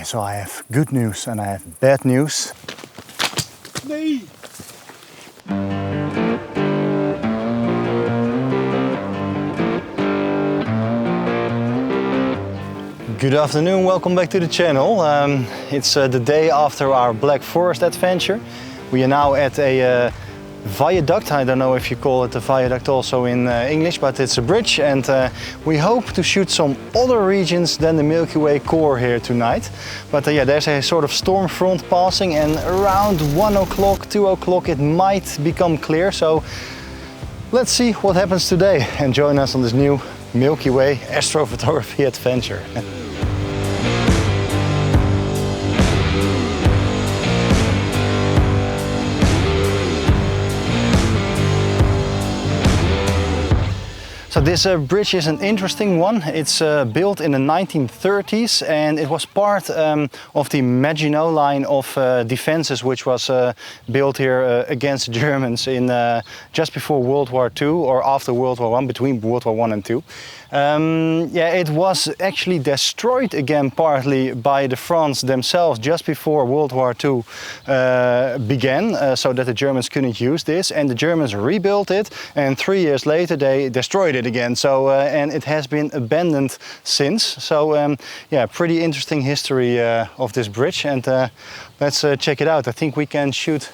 Okay, so I have good news and I have bad news. Nee. Good afternoon, welcome back to the channel. It's the day after our Black Forest adventure. We are now at a viaduct. I don't know if you call it a viaduct also in English, but it's a bridge, and we hope to shoot some other regions than the Milky Way core here tonight. But yeah, there's a sort of storm front passing, and around 1 o'clock, 2 o'clock it might become clear. So let's see what happens today and join us on this new Milky Way astrophotography adventure. So this bridge is an interesting one. It's built in the 1930s, and it was part of the Maginot Line of defenses, which was built here against the Germans in just before World War II or after World War I, between World War I and II. Yeah, it was actually destroyed again partly by the French themselves just before World War II began, so that the Germans couldn't use this, and the Germans rebuilt it, and 3 years later they destroyed it again. So and it has been abandoned since. So yeah, pretty interesting history of this bridge, and let's check it out. I think we can shoot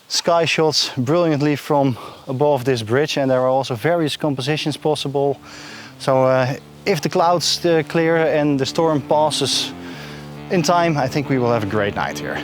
sky shots brilliantly from above this bridge, and there are also various compositions possible. So if the clouds clear and the storm passes in time, I think we will have a great night here.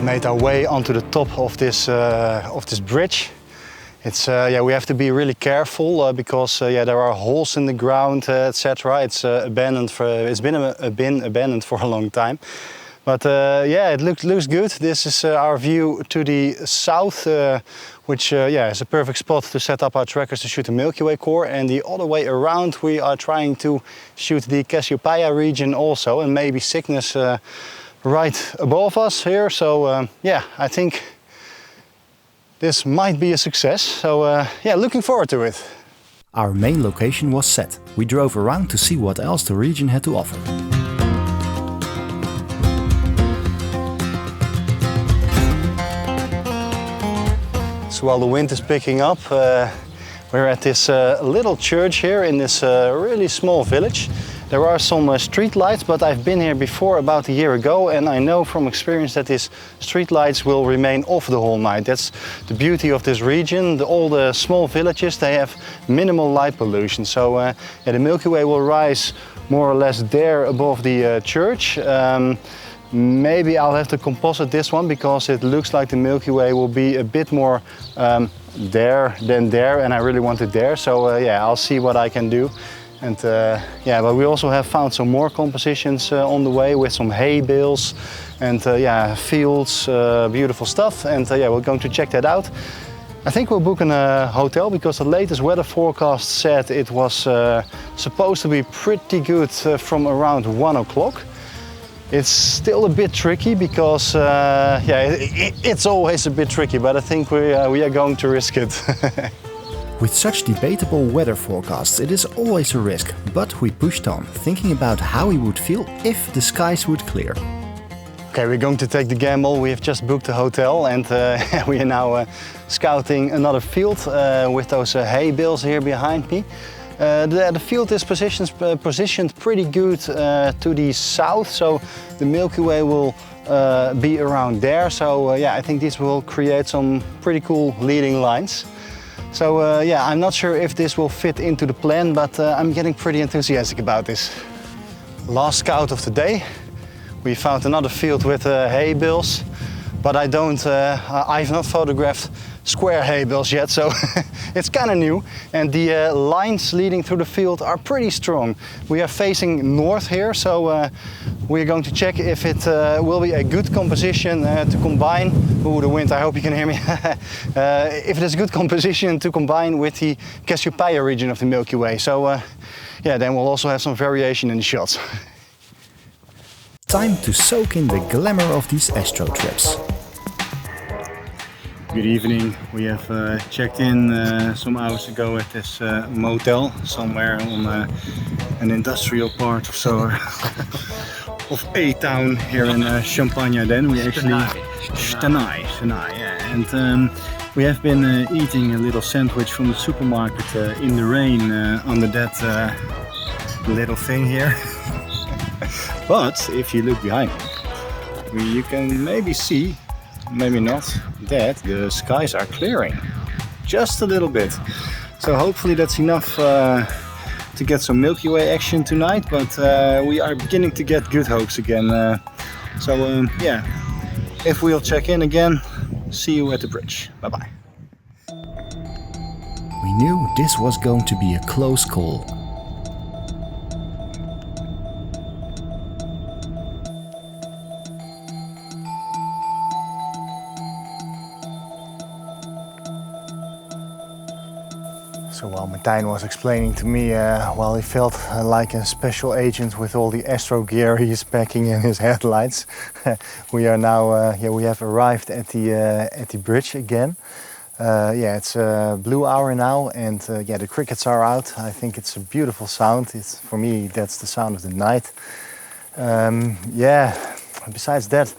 Made our way onto the top of this bridge. It's yeah, we have to be really careful because yeah, there are holes in the ground, etc. It's abandoned it's been abandoned for a long time. But yeah, it looks good. This is our view to the south, which yeah, is a perfect spot to set up our trackers to shoot the Milky Way core. And the other way around, we are trying to shoot the Cassiopeia region also, and maybe Cygnus right above us here. So yeah, I think this might be a success. So yeah, looking forward to it. Our main location was set. We drove around to see what else the region had to offer. So while the wind is picking up, we're at this little church here in this really small village. There are some street lights, but I've been here before about a year ago, and I know from experience that these street lights will remain off the whole night. That's the beauty of this region. All the small villages, they have minimal light pollution. So yeah, the Milky Way will rise more or less there above the church. Maybe I'll have to composite this one because it looks like the Milky Way will be a bit more there than there, and I really want it there. So yeah, I'll see what I can do. And yeah, but we also have found some more compositions on the way with some hay bales and yeah, fields, beautiful stuff. And yeah, we're going to check that out. I think we'll book a hotel because the latest weather forecast said it was supposed to be pretty good from around 1 o'clock. It's still a bit tricky because yeah, it's always a bit tricky, but I think we are going to risk it. With such debatable weather forecasts, it is always a risk, but we pushed on, thinking about how we would feel if the skies would clear. Okay, we're going to take the gamble. We have just booked a hotel, and we are now scouting another field with those hay bales here behind me. The field is positioned pretty good to the south, so the Milky Way will be around there. So yeah, I think this will create some pretty cool leading lines. So yeah, I'm not sure if this will fit into the plan, but I'm getting pretty enthusiastic about this. Last scout of the day. We found another field with hay bales, but I've not photographed square hay bales yet, so it's kind of new. And the lines leading through the field are pretty strong. We are facing north here, so we're going to check if it will be a good composition to combine. Ooh, the wind, I hope you can hear me. If it is a good composition to combine with the Cassiopeia region of the Milky Way. So yeah, then we'll also have some variation in the shots. Time to soak in the glamour of these astro trips. Good evening. We have checked in some hours ago at this motel somewhere on an industrial part or so of A-town here in Champagne. Then we actually Stenay, yeah. And we have been eating a little sandwich from the supermarket in the rain under that little thing here. But if you look behind me, you can maybe see, maybe not, that the skies are clearing just a little bit. So hopefully that's enough to get some Milky Way action tonight, but we are beginning to get good hopes again. Yeah, if we'll check in again, see you at the bridge. Bye bye. We knew this was going to be a close call. So while Martijn was explaining to me, well, he felt like a special agent with all the astro gear he's packing in his headlights. We are now, we have arrived at the bridge again. Yeah, it's a blue hour now, and yeah, the crickets are out. I think it's a beautiful sound. For me, that's the sound of the night. Yeah, besides that,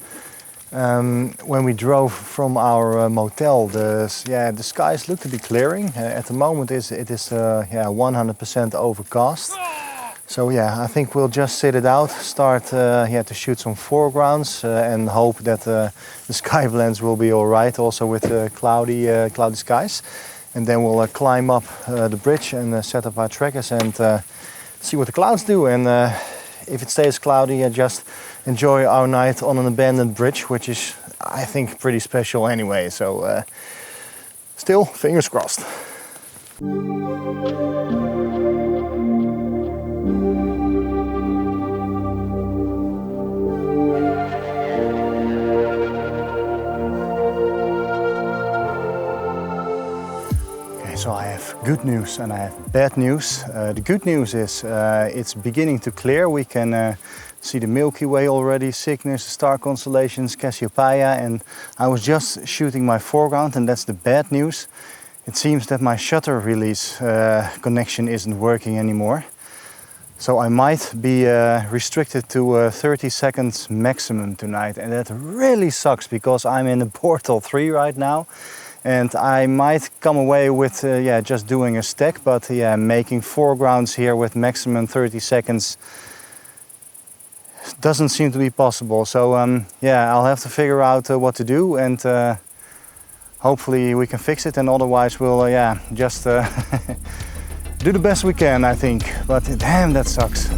when we drove from our motel, the skies look to be clearing. At the moment, it is 100% overcast. So yeah, I think we'll just sit it out, start to shoot some foregrounds, and hope that the sky blends will be all right, also with cloudy skies. And then we'll climb up the bridge and set up our trackers and see what the clouds do. And if it stays cloudy, just enjoy our night on an abandoned bridge, which is, I think, pretty special anyway. So still, fingers crossed. So I have good news and I have bad news. The good news is it's beginning to clear. We can see the Milky Way already, Cygnus, star constellations, Cassiopeia, and I was just shooting my foreground, and that's the bad news. It seems that my shutter release connection isn't working anymore. So I might be restricted to 30 seconds maximum tonight, and that really sucks because I'm in the Portal 3 right now. And I might come away with just doing a stack, but yeah, making foregrounds here with maximum 30 seconds doesn't seem to be possible. So yeah, I'll have to figure out what to do, and hopefully we can fix it, and otherwise we'll just do the best we can, I think. But damn, that sucks.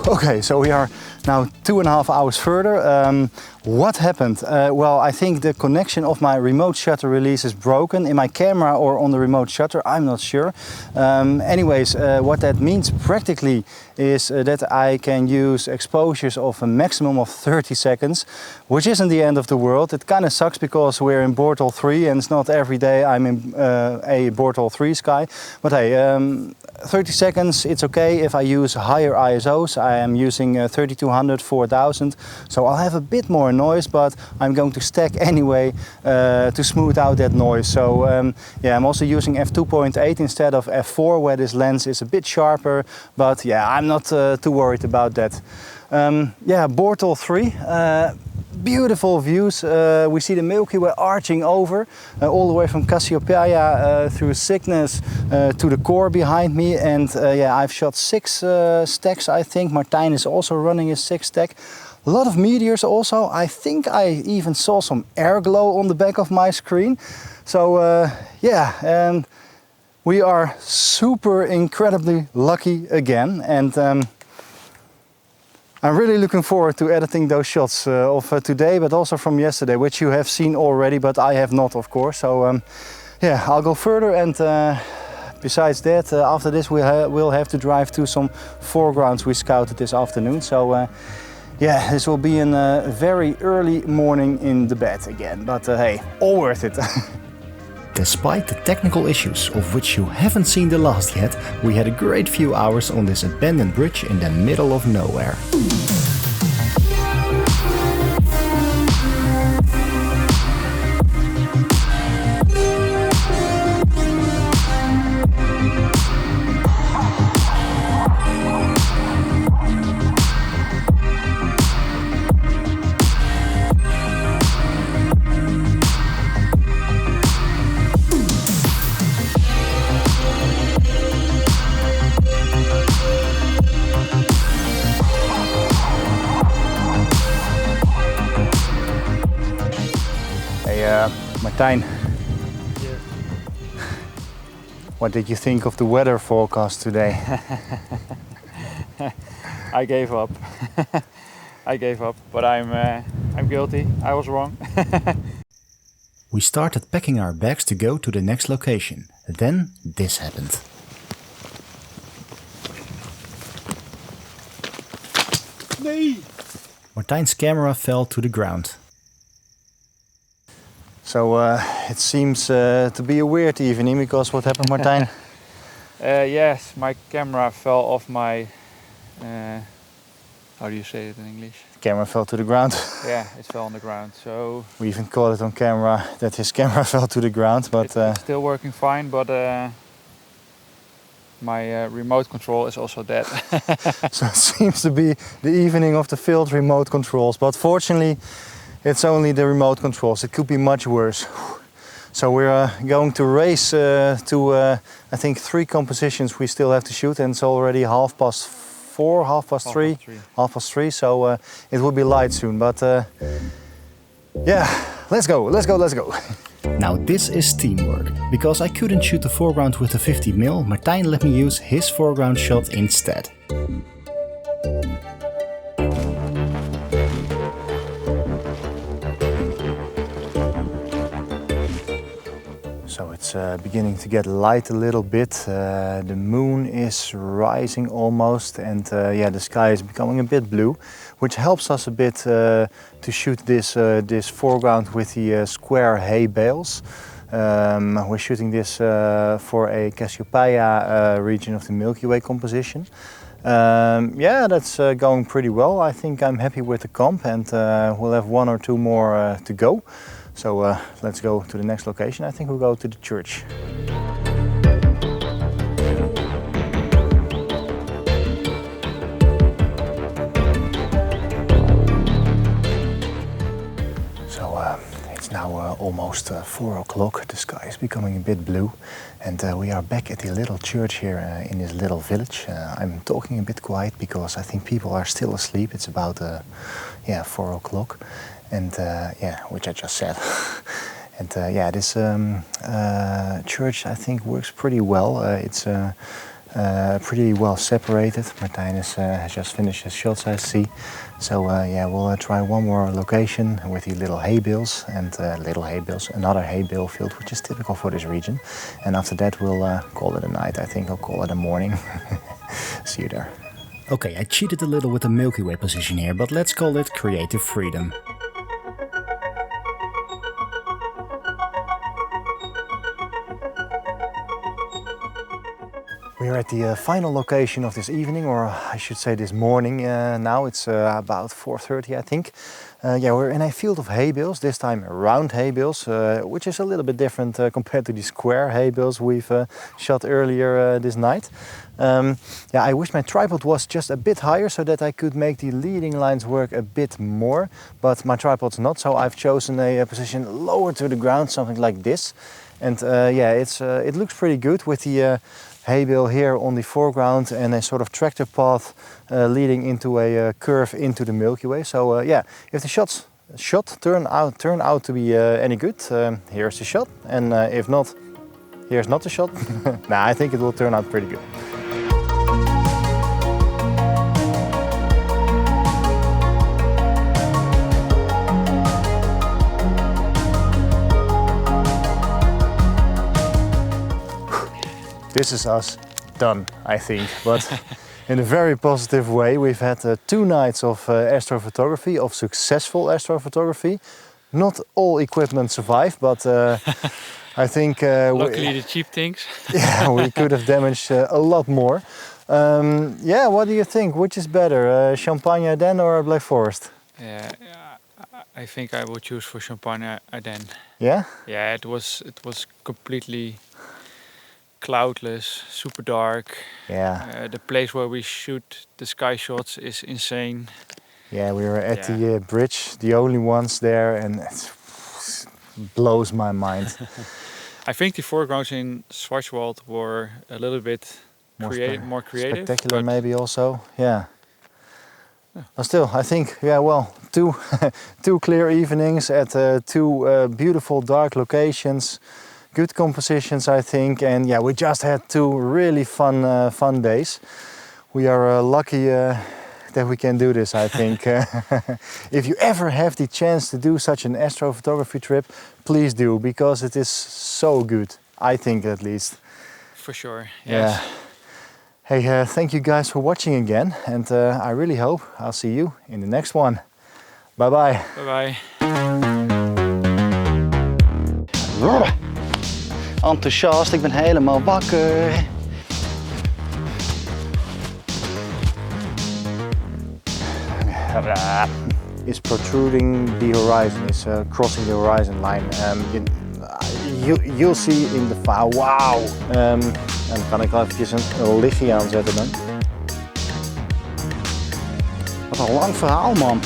Okay, so we are now 2.5 hours further. What happened? Well, I think the connection of my remote shutter release is broken in my camera or on the remote shutter, I'm not sure. Anyways, what that means practically is that I can use exposures of a maximum of 30 seconds, which isn't the end of the world. It kind of sucks because we're in Portal 3 and it's not every day I'm in a Portal 3 sky. But hey, 30 seconds, it's okay if I use higher ISOs. I am using 3200, 4000, so I'll have a bit more noise, but I'm going to stack anyway to smooth out that noise. So yeah, I'm also using f2.8 instead of f4, where this lens is a bit sharper, but yeah, I'm not too worried about that. Yeah, Portal 3. beautiful views. We see the Milky Way arching over all the way from Cassiopeia through Cygnus to the core behind me. And yeah, I've shot 6 stacks, I think. Martijn is also running his 6th stack. A lot of meteors also. I think I even saw some air glow on the back of my screen. So yeah, and we are super incredibly lucky again. And I'm really looking forward to editing those shots of today, but also from yesterday, which you have seen already, but I have not, of course. So yeah, I'll go further, and besides that, after this we'll have to drive to some foregrounds we scouted this afternoon. So yeah, this will be a very early morning in the bed again, but hey, all worth it. Despite the technical issues, of which you haven't seen the last yet, we had a great few hours on this abandoned bridge in the middle of nowhere. Martijn, what did you think of the weather forecast today? I gave up. I gave up, but I'm guilty. I was wrong. We started packing our bags to go to the next location. Then this happened. Nee! Martijn's camera fell to the ground. So it seems to be a weird evening, because what happened, Martijn? Yes, my camera fell off my... how do you say it in English? The camera fell to the ground. Yeah, it fell on the ground, so... We even caught it on camera that his camera fell to the ground, but... It's still working fine, but my remote control is also dead. So it seems to be the evening of the failed remote controls, but fortunately it's only the remote controls. It could be much worse. So we're going to race to I think 3 compositions we still have to shoot, and it's already 4:30, 3:30, 3:30. So it will be light soon. But yeah, let's go. Now this is teamwork. Because I couldn't shoot the foreground with the 50mm, Martijn let me use his foreground shot instead. So it's beginning to get light a little bit. The moon is rising almost, and yeah, the sky is becoming a bit blue, which helps us a bit to shoot this foreground with the square hay bales. We're shooting this for a Cassiopeia region of the Milky Way composition. Yeah, that's going pretty well. I think I'm happy with the comp, and we'll have 1 or 2 more to go. So let's go to the next location. I think we'll go to the church. So it's now almost 4 o'clock. The sky is becoming a bit blue, and we are back at the little church here in this little village. I'm talking a bit quiet because I think people are still asleep. It's about yeah, 4 o'clock. And yeah, which I just said. And yeah, this church I think works pretty well. It's pretty well separated. Martijn has just finished his shots, I see. So yeah, we'll try 1 more location with the little hay bales, and another hay bale field, which is typical for this region. And after that we'll call it a night. I think I'll call it a morning. See you there. Okay, I cheated a little with the Milky Way position here, but let's call it creative freedom. We're at the final location of this evening, or I should say this morning now. It's about 4:30, I think. Yeah, we're in a field of hay bales, this time round hay bales, which is a little bit different compared to the square hay bales we've shot earlier this night. Yeah, I wish my tripod was just a bit higher so that I could make the leading lines work a bit more, but my tripod's not, so I've chosen a position lower to the ground, something like this. And yeah, it looks pretty good with the hay bale here on the foreground and a sort of tractor path leading into a curve into the Milky Way. So yeah, if the shot turn out to be any good, here's the shot, and if not, here's not the shot. Nah, I think it will turn out pretty good. This is us done, I think, but in a very positive way. We've had 2 nights of astrophotography, of successful astrophotography. Not all equipment survived, but I think... Luckily the cheap things. Yeah, we could have damaged a lot more. Yeah, what do you think? Which is better, Champagne Ardennes or Black Forest? Yeah, I think I would choose for Champagne Ardennes. Yeah? Yeah, it was completely cloudless, super dark. Yeah. The place where we shoot the sky shots is insane. Yeah, we were at the bridge, the only ones there, and it blows my mind. I think the foregrounds in Schwarzwald were a little bit more creative. Spectacular maybe also, yeah. But still, I think, yeah, well, two clear evenings at 2 beautiful dark locations. Good compositions, I think, and yeah, we just had 2 really fun days. We are lucky that we can do this, I think. If you ever have the chance to do such an astrophotography trip, please do, because it is so good, I think at least. For sure, yes. Yeah. Hey, thank you guys for watching again, and I really hope I'll see you in the next one. Bye-bye. Bye-bye. Enthousiast, ik ben helemaal wakker. Is protruding the horizon, is crossing the horizon line. You'll see in the file. Wauw! En dan kan ik wel eventjes een lichtje aanzetten dan. Wat een lang verhaal, man.